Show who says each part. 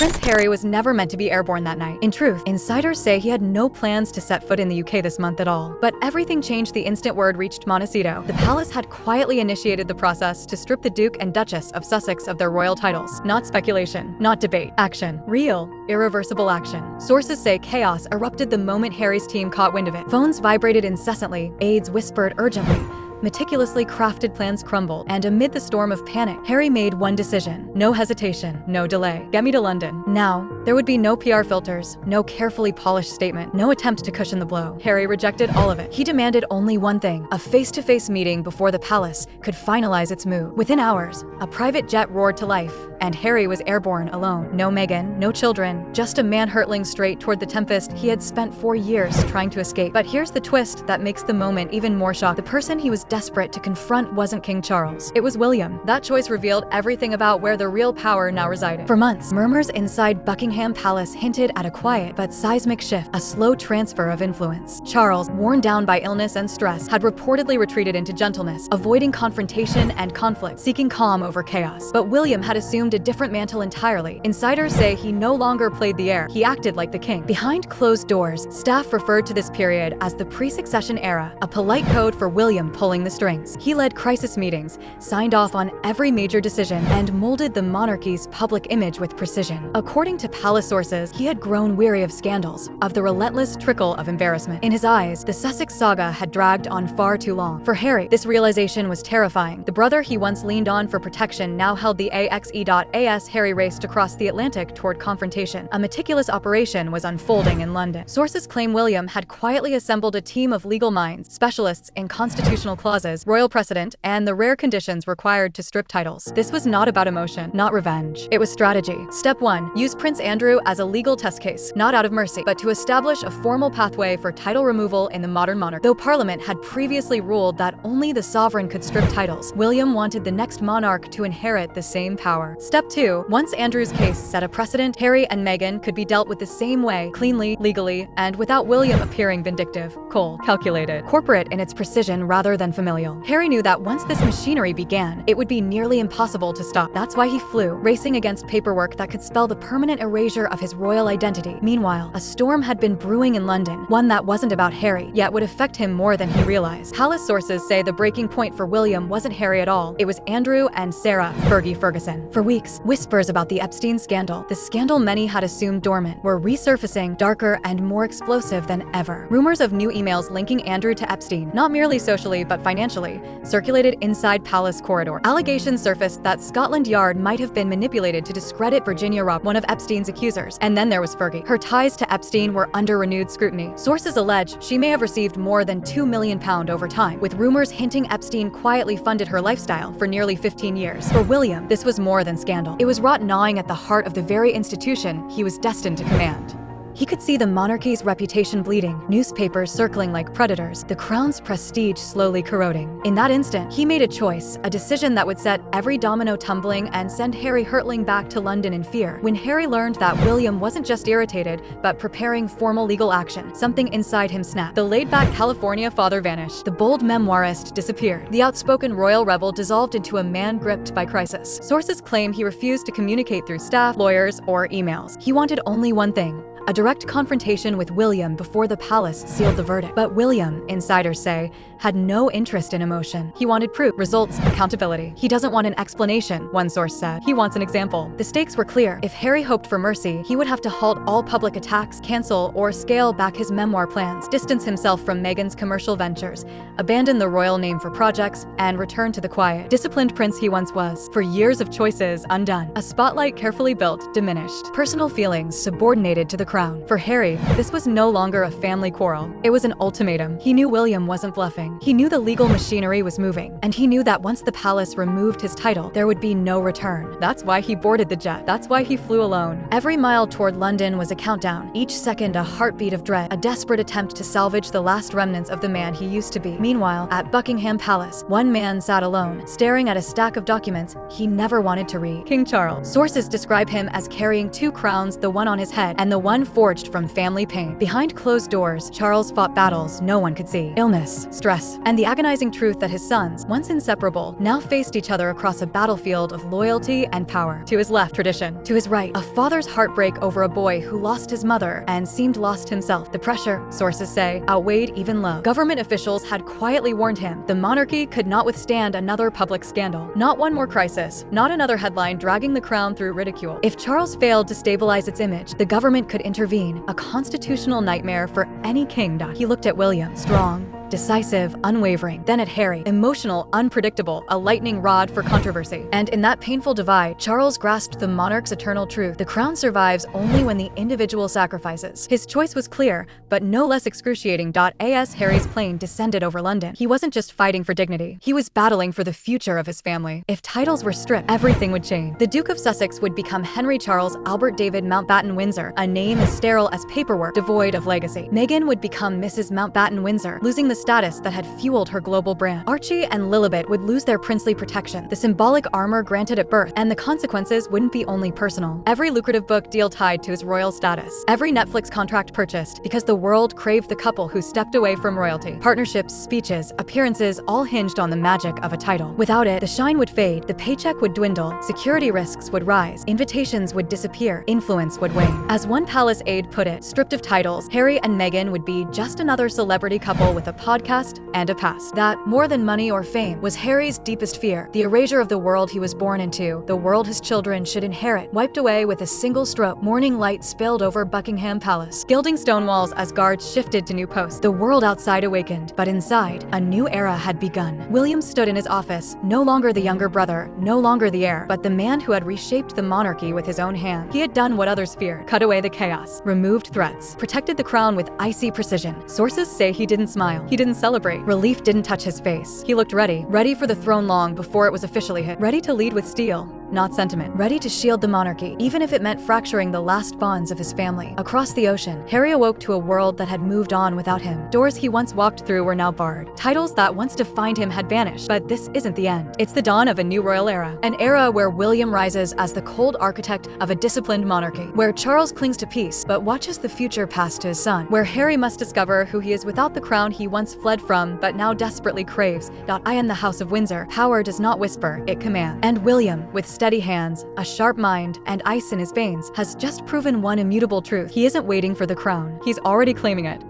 Speaker 1: Prince Harry was never meant to be airborne that night. In truth, insiders say he had no plans to set foot in the UK this month at all. But everything changed the instant word reached Montecito. The palace had quietly initiated the process to strip the Duke and Duchess of Sussex of their royal titles. Not speculation, not debate, action. Real, irreversible action. Sources say chaos erupted the moment Harry's team caught wind of it. Phones vibrated incessantly, aides whispered urgently. Meticulously crafted plans crumbled, and amid the storm of panic, Harry made one decision. No hesitation, no delay. Get me to London. Now, there would be no PR filters, no carefully polished statement, no attempt to cushion the blow. Harry rejected all of it. He demanded only one thing, a face-to-face meeting before the palace could finalize its move. Within hours, a private jet roared to life, and Harry was airborne alone. No Meghan, no children, just a man hurtling straight toward the tempest he had spent 4 years trying to escape. But here's the twist that makes the moment even more shocking. The person he was desperate to confront wasn't King Charles. It was William. That choice revealed everything about where the real power now resided. For months, murmurs inside Buckingham Palace hinted at a quiet but seismic shift, a slow transfer of influence. Charles, worn down by illness and stress, had reportedly retreated into gentleness, avoiding confrontation and conflict, seeking calm over chaos. But William had assumed a different mantle entirely. Insiders say he no longer played the heir. He acted like the king. Behind closed doors, staff referred to this period as the pre-succession era, a polite code for William pulling the strings. He led crisis meetings, signed off on every major decision, and molded the monarchy's public image with precision. According to palace sources, he had grown weary of scandals, of the relentless trickle of embarrassment. In his eyes, the Sussex saga had dragged on far too long. For Harry, this realization was terrifying. The brother he once leaned on for protection now held the AXE.AS. Harry raced across the Atlantic toward confrontation. A meticulous operation was unfolding in London. Sources claim William had quietly assembled a team of legal minds, specialists in constitutional clauses, royal precedent, and the rare conditions required to strip titles. This was not about emotion, not revenge. It was strategy. Step 1. Use Prince Andrew as a legal test case, not out of mercy, but to establish a formal pathway for title removal in the modern monarchy. Though Parliament had previously ruled that only the sovereign could strip titles, William wanted the next monarch to inherit the same power. Step 2. Once Andrew's case set a precedent, Harry and Meghan could be dealt with the same way, cleanly, legally, and without William appearing vindictive, cold, calculated, corporate in its precision rather than familial. Harry knew that once this machinery began, it would be nearly impossible to stop. That's why he flew, racing against paperwork that could spell the permanent erasure of his royal identity. Meanwhile, a storm had been brewing in London, one that wasn't about Harry, yet would affect him more than he realized. Palace sources say the breaking point for William wasn't Harry at all. It was Andrew and Sarah, Fergie Ferguson. For weeks, whispers about the Epstein scandal, the scandal many had assumed dormant, were resurfacing, darker and more explosive than ever. Rumors of new emails linking Andrew to Epstein, not merely socially but financially, circulated inside palace corridor. Allegations surfaced that Scotland Yard might have been manipulated to discredit Virginia Robb, one of Epstein's accusers. And then there was Fergie. Her ties to Epstein were under renewed scrutiny. Sources allege she may have received more than £2 million over time, with rumors hinting Epstein quietly funded her lifestyle for nearly 15 years. For William, this was more than scandal. It was rot gnawing at the heart of the very institution he was destined to command. He could see the monarchy's reputation bleeding, newspapers circling like predators, the crown's prestige slowly corroding. In that instant, he made a choice, a decision that would set every domino tumbling and send Harry hurtling back to London in fear. When Harry learned that William wasn't just irritated, but preparing formal legal action, something inside him snapped. The laid-back California father vanished. The bold memoirist disappeared. The outspoken royal rebel dissolved into a man gripped by crisis. Sources claim he refused to communicate through staff, lawyers, or emails. He wanted only one thing: a direct confrontation with William before the palace sealed the verdict. But William, insiders say, had no interest in emotion. He wanted proof, results, accountability. He doesn't want an explanation, one source said. He wants an example. The stakes were clear. If Harry hoped for mercy, he would have to halt all public attacks, cancel or scale back his memoir plans, distance himself from Meghan's commercial ventures, abandon the royal name for projects, and return to the quiet, disciplined prince he once was. For years of choices undone, a spotlight carefully built diminished, personal feelings subordinated to the crown. For Harry, this was no longer a family quarrel. It was an ultimatum. He knew William wasn't bluffing. He knew the legal machinery was moving, and he knew that once the palace removed his title, there would be no return. That's why he boarded the jet. That's why he flew alone. Every mile toward London was a countdown, each second a heartbeat of dread, a desperate attempt to salvage the last remnants of the man he used to be. Meanwhile, at Buckingham Palace, one man sat alone, staring at a stack of documents he never wanted to read. King Charles. Sources describe him as carrying two crowns, the one on his head and the one one forged from family pain. Behind closed doors, Charles fought battles no one could see. Illness, stress, and the agonizing truth that his sons, once inseparable, now faced each other across a battlefield of loyalty and power. To his left, tradition. To his right, a father's heartbreak over a boy who lost his mother and seemed lost himself. The pressure, sources say, outweighed even love. Government officials had quietly warned him the monarchy could not withstand another public scandal. Not one more crisis, not another headline dragging the crown through ridicule. If Charles failed to stabilize its image, the government could intervene, a constitutional nightmare for any king. He looked at William, strong, decisive, unwavering, then at Harry, emotional, unpredictable, a lightning rod for controversy. And in that painful divide, Charles grasped the monarch's eternal truth. The crown survives only when the individual sacrifices. His choice was clear, but no less excruciating. As Harry's plane descended over London, he wasn't just fighting for dignity, he was battling for the future of his family. If titles were stripped, everything would change. The Duke of Sussex would become Henry Charles Albert David Mountbatten Windsor, a name as sterile as paperwork, devoid of legacy. Meghan would become Mrs. Mountbatten Windsor, losing the status that had fueled her global brand. Archie and Lilibet would lose their princely protection, the symbolic armor granted at birth, and the consequences wouldn't be only personal. Every lucrative book deal tied to his royal status. Every Netflix contract purchased because the world craved the couple who stepped away from royalty. Partnerships, speeches, appearances all hinged on the magic of a title. Without it, the shine would fade, the paycheck would dwindle, security risks would rise, invitations would disappear, influence would wane. As one palace aide put it, stripped of titles, Harry and Meghan would be just another celebrity couple with a podcast and a past. That, more than money or fame, was Harry's deepest fear. The erasure of the world he was born into, the world his children should inherit, wiped away with a single stroke. Morning light spilled over Buckingham Palace, gilding stone walls as guards shifted to new posts. The world outside awakened, but inside, a new era had begun. William stood in his office, no longer the younger brother, no longer the heir, but the man who had reshaped the monarchy with his own hand. He had done what others feared, cut away the chaos, removed threats, protected the crown with icy precision. Sources say he didn't smile, he didn't celebrate. Relief didn't touch his face. He looked ready for the throne long before it was officially his. Ready to lead with steel, not sentiment. Ready to shield the monarchy, even if it meant fracturing the last bonds of his family. Across the ocean, Harry awoke to a world that had moved on without him. Doors he once walked through were now barred. Titles that once defined him had vanished. But this isn't the end. It's the dawn of a new royal era. An era where William rises as the cold architect of a disciplined monarchy. Where Charles clings to peace, but watches the future pass to his son. Where Harry must discover who he is without the crown he once fled from, but now desperately craves. I am the House of Windsor. Power does not whisper, it commands. And William, with steady hands, a sharp mind, and ice in his veins, has just proven one immutable truth. He isn't waiting for the crown. He's already claiming it.